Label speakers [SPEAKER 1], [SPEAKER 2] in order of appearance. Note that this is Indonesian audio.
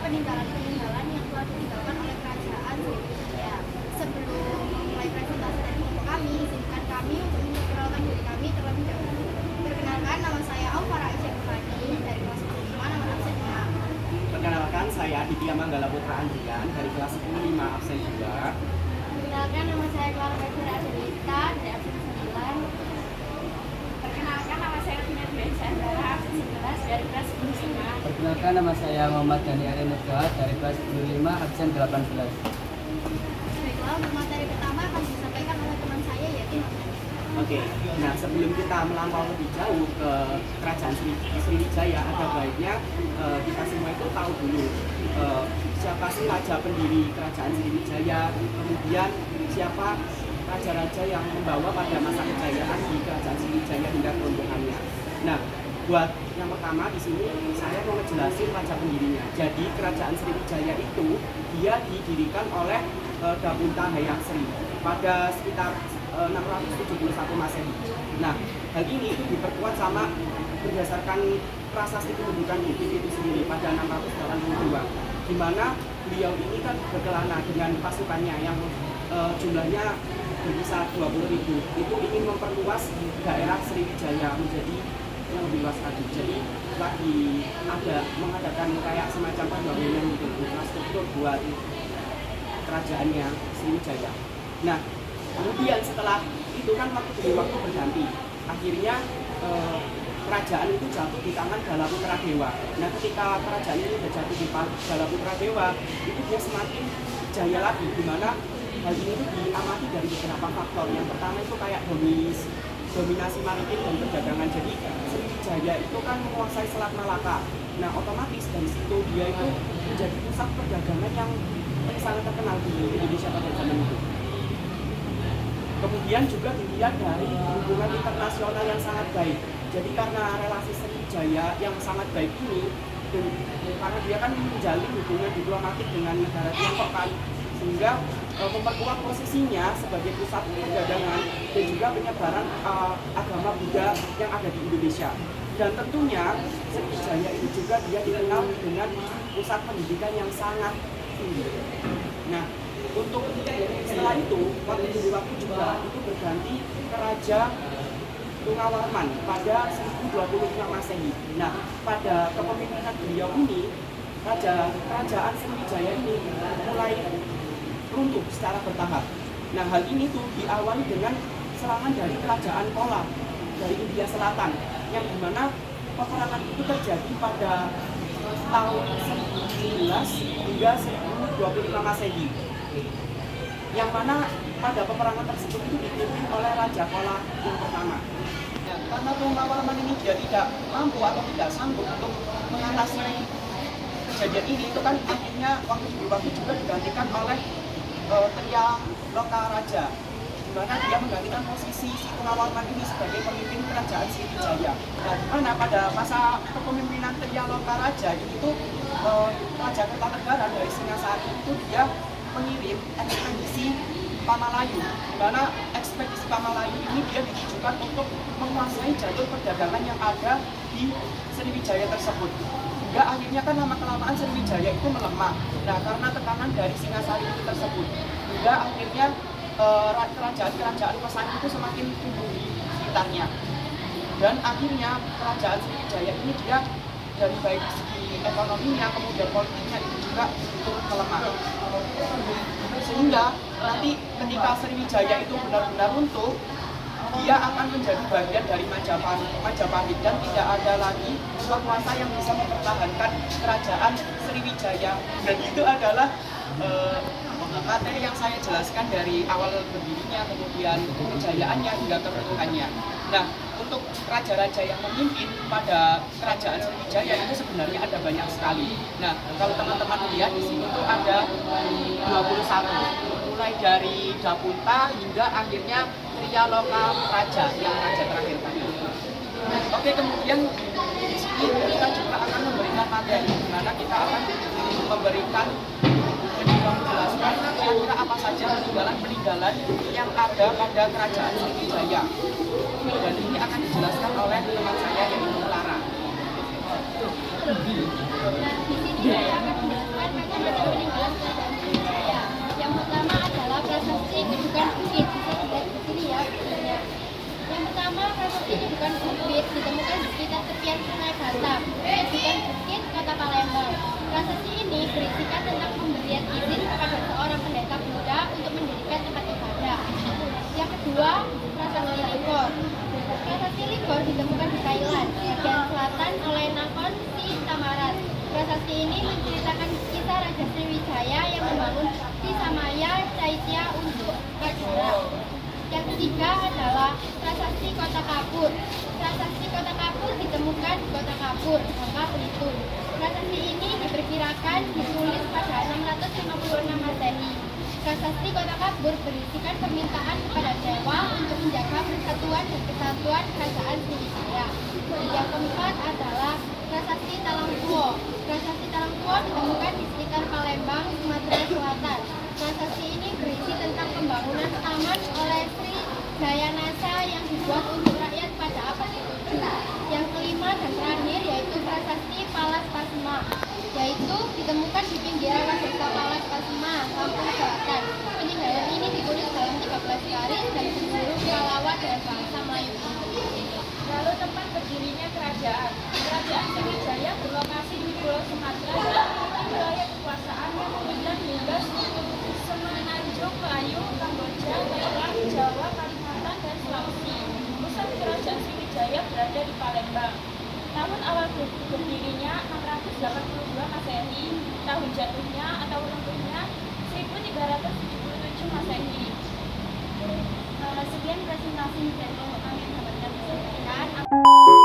[SPEAKER 1] peninggalan-peninggalan yang telah ditinggalkan oleh kerajaan Sriwijaya. Sebelum memulai presentasi dari kelompok kami, izinkan kami untuk memperkenalkan diri kami terlebih dahulu. Perkenalkan, nama saya Aufara Aisyah Fani dari kelas 5, nomor absen 5.
[SPEAKER 2] Perkenalkan, saya Aditya Manggala Putra Andrian dari kelas 10 5 absen 2.
[SPEAKER 1] Perkenalkan, nama saya Clara Febira Adelita dari absen 9. Perkenalkan, nama saya Vina Dwi Andara absen 11 dari kelas 10 5.
[SPEAKER 3] Perkenalkan, nama saya Muhammad Dani Arinega dari kelas 25 absen 18.
[SPEAKER 1] Baiklah, untuk materi pertama akan disampaikan oleh teman saya yaitu
[SPEAKER 2] Oke, nah sebelum kita melampau lebih jauh ke kerajaan Sriwijaya, ada baiknya kita semua itu tahu dulu siapa sih raja pendiri kerajaan Sriwijaya, kemudian siapa raja-raja yang membawa pada masa kejayaan di kerajaan Sriwijaya hingga kerombongannya. Nah, buat yang pertama di sini saya mau ngejelasin raja pendirinya. Jadi kerajaan Sriwijaya itu dia didirikan oleh Dapunta Hayam Sri pada sekitar 671 Masehi. Nah, hal ini itu diperkuat sama berdasarkan prasasti kedudukan Bukit itu sendiri pada 682, di mana beliau ini kan berkelana dengan pasukannya yang jumlahnya berkisar 20.000. Itu ingin memperluas daerah Sriwijaya menjadi yang lebih luas lagi. Jadi lagi mengadakan kayak semacam pembangunan gitu, infrastruktur buat kerajaannya Sriwijaya. Nah, kemudian setelah itu kan waktu berganti, akhirnya kerajaan itu jatuh di tangan Galaputra Dewa. Nah, ketika kerajaan ini sudah jatuh di Galaputra Dewa, itu dia semakin jaya lagi, di mana hal ini itu diamati dari beberapa faktor. Yang pertama itu kayak dominasi maritim dan perdagangan. Jadi Sriwijaya itu kan menguasai Selat Malaka. Nah, otomatis dari situ dia itu menjadi pusat perdagangan yang sangat terkenal di Indonesia pada zaman itu. Kemudian juga dilihat dari hubungan internasional yang sangat baik. Jadi karena relasi Sriwijaya yang sangat baik ini, dan karena dia kan menjalin hubungan diplomatik dengan negara Tiongkok kan, sehingga memperkuat posisinya sebagai pusat perdagangan dan juga penyebaran agama Buddha yang ada di Indonesia. Dan tentunya Sriwijaya ini juga dia dikenal dengan pusat pendidikan yang sangat tinggi. Nah, untuk setelah itu, waktu juga itu berganti ke Raja Tungawarman pada 1025 Masehi. Nah, pada kepemimpinan beliau ini, kerajaan Sriwijaya ini mulai runtuh secara bertahap. Nah, hal ini tuh diawali dengan serangan dari kerajaan Kola dari India Selatan, yang dimana peperangan itu terjadi pada tahun 1011 hingga 1025 Masehi. Yang mana pada peperangan tersebut itu dipimpin oleh Raja Kola yang pertama. Ya, karena Tungawarman ini dia tidak mampu atau tidak sanggup untuk mengatasi kejadian ini, itu kan akhirnya waktu juga digantikan oleh Tria Loka Raja, di mana dia menggantikan posisi si Tungawarman ini sebagai pemimpin kerajaan Sriwijaya. Nah, di mana pada masa kepemimpinan Tria Loka Raja itu Raja Kertanegara dari Singasari itu dia mengirim ekspedisi Pamalayu, di mana ekspedisi Pamalayu ini dia ditujukan untuk menguasai jalur perdagangan yang ada di Sriwijaya tersebut. Hingga akhirnya kan lama-kelamaan Sriwijaya itu melemah. Nah, karena tekanan dari Singasari itu tersebut, hingga akhirnya kerajaan-kerajaan pesaing itu semakin tumbuh di sekitarnya. Dan akhirnya kerajaan Sriwijaya ini dia dari baik segi ekonominya, kemudian politiknya itu juga turut melemah. Sehingga nanti ketika Sriwijaya itu benar-benar runtuh, dia akan menjadi bagian dari Majapahit dan tidak ada lagi penguasa yang bisa mempertahankan kerajaan Sriwijaya. Dan itu adalah materi yang saya jelaskan dari awal berdirinya, kemudian kejayaannya hingga keruntuhannya. Nah, untuk raja-raja yang memimpin pada kerajaan Sriwijaya itu sebenarnya ada banyak sekali. Nah, kalau teman-teman lihat di sini tuh ada 21, mulai dari Dapunta hingga akhirnya Tria Loka Raja yang raja terakhir tadi. Oke, kemudian di sini kita juga akan memberikan materi, di mana kita akan memberikan menjelaskan kira-kira apa saja peninggalan-peninggalan yang ada pada kerajaan Sriwijaya. Dan ini akan dijelaskan oleh teman saya yaitu Clara.
[SPEAKER 1] Di sini saya akan menjelaskan Prasasti ini menceritakan kisah Raja Sriwijaya yang membangun Kisamaya Caitya untuk Negara. Yang ketiga adalah Prasasti Kota Kapur. Prasasti Kota Kapur ditemukan di Kota Kapur, Bangka Belitung. Prasasti ini diperkirakan ditulis pada 656 Masehi. Prasasti Kota Kapur berisikan permintaan kepada dewa untuk menjaga persatuan dan kesatuan kerajaan Sriwijaya. Yang keempat adalah Prasasti Talangkuo. Prasasti Talangkuo ditemukan di sekitar Palembang, Sumatera Selatan. Prasasti ini berisi tentang pembangunan taman oleh Sri Jayanasa yang dibuat untuk rakyat pada abad ke-7. Yang kelima dan terakhir yaitu Prasasti Palas Pasma, yaitu ditemukan di pinggiran desa Palas Pasma, Lampung Selatan. Peninggalan ini ditulis dalam 13 baris dan berburu Kalawa dan bangsa Melayu.
[SPEAKER 4] Lalu tempat berdirinya kerajaan. Kerajaan Sriwijaya berlokasi di Pulau Sumatera dan memiliki wilayah kekuasaan yang meluas hingga Semenanjung, Melayu, Kamboja, Thailand, Jawa, Kalimantan, dan Sulawesi. Pusat kerajaan Sriwijaya berada di Palembang. Tahun awal berdirinya 682 Masehi, tahun jatuhnya atau runtuhnya 1377 Masehi.
[SPEAKER 1] Sekian presentasi dari kelompok kami yang dapat kami sampaikan.